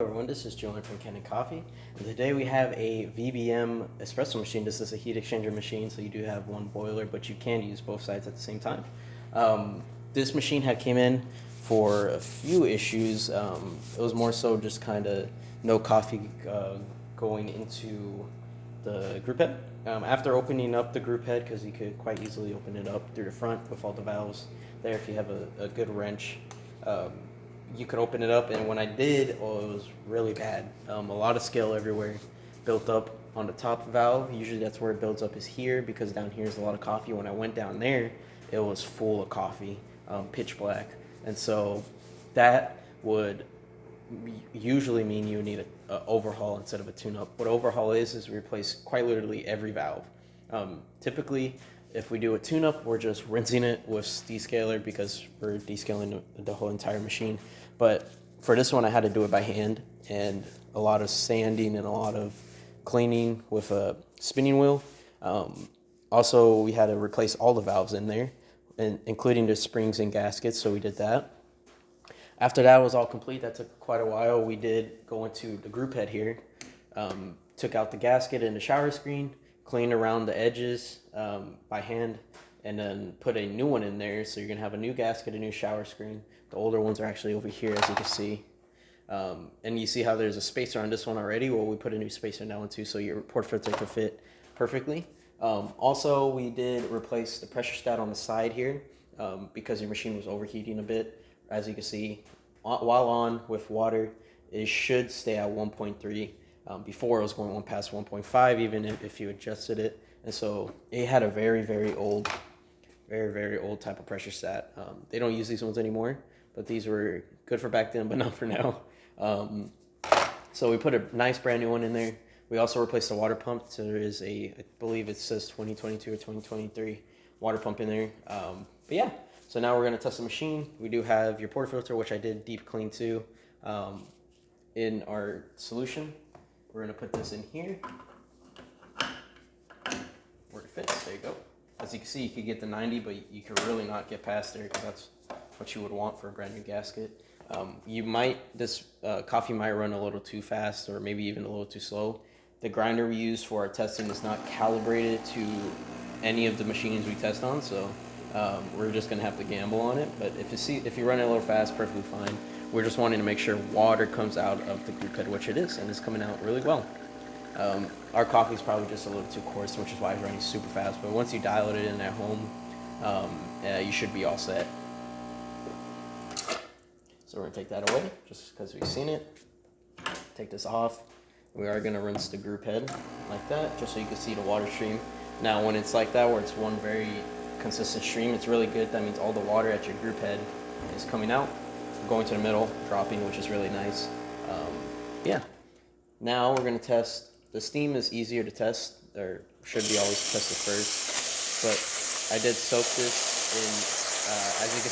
Everyone, this is Julian from Kanen Coffee, and today we have a VBM espresso machine. This is a heat exchanger machine, so you do have one boiler, but you can use both sides at the same time. This machine had came in for a few issues. It was more so just kind of no coffee going into the group head. After opening up the group head, because you could quite easily open it up through the front with all the valves there if you have a good wrench. You could open it up, and when I did, it was really bad. A lot of scale everywhere, built up on the top valve. Usually that's where it builds up, is here, because down here is a lot of coffee. When I went down there, it was full of coffee, pitch black. And so that would usually mean you need an overhaul instead of a tune-up. What overhaul is replace quite literally every valve. Typically, if we do a tune-up, we're just rinsing it with descaler because we're descaling the whole entire machine. But for this one, I had to do it by hand, and a lot of sanding and a lot of cleaning with a spinning wheel. Also, we had to replace all the valves in there, including the springs and gaskets, so we did that. After that was all complete, that took quite a while. We did go into the group head here, took out the gasket and the shower screen, cleaned around the edges by hand, and then put a new one in there. So you're gonna have a new gasket, a new shower screen. The older ones are actually over here, as you can see. And you see how there's a spacer on this one already? Well, we put a new spacer in that one too, so your port filter could fit perfectly. Also, we did replace the pressure stat on the side here because your machine was overheating a bit. As you can see, while on with water, it should stay at 1.3. Before it was going past 1.5, even if you adjusted it. And so it had a very, very old type of pressure stat. They don't use these ones anymore, but these were good for back then, but not for now. So we put a nice brand new one in there. We also replaced the water pump. So there is I believe it says 2022 or 2023 water pump in there. But yeah, so now we're gonna test the machine. We do have your portafilter, which I did deep clean too, in our solution. We're gonna put this in here where it fits. There you go. As you can see, you could get the 90, but you could really not get past there because that's what you would want for a brand new gasket. This coffee might run a little too fast or maybe even a little too slow. The grinder we use for our testing is not calibrated to any of the machines we test on, so we're just gonna have to gamble on it. But if you run it a little fast, perfectly fine. We're just wanting to make sure water comes out of the group head, which it is, and it's coming out really well. Our coffee is probably just a little too coarse, which is why it's running super fast. But once you dial it in at home, you should be all set. So we're gonna take that away, just because we've seen it. Take this off. We are gonna rinse the group head like that, just so you can see the water stream. Now, when it's like that, where it's one very consistent stream, it's really good. That means all the water at your group head is coming out, going to the middle, dropping, which is really nice. Yeah. Now we're gonna test. The steam is easier to test, or should be always tested first. But I did soak this in, as you can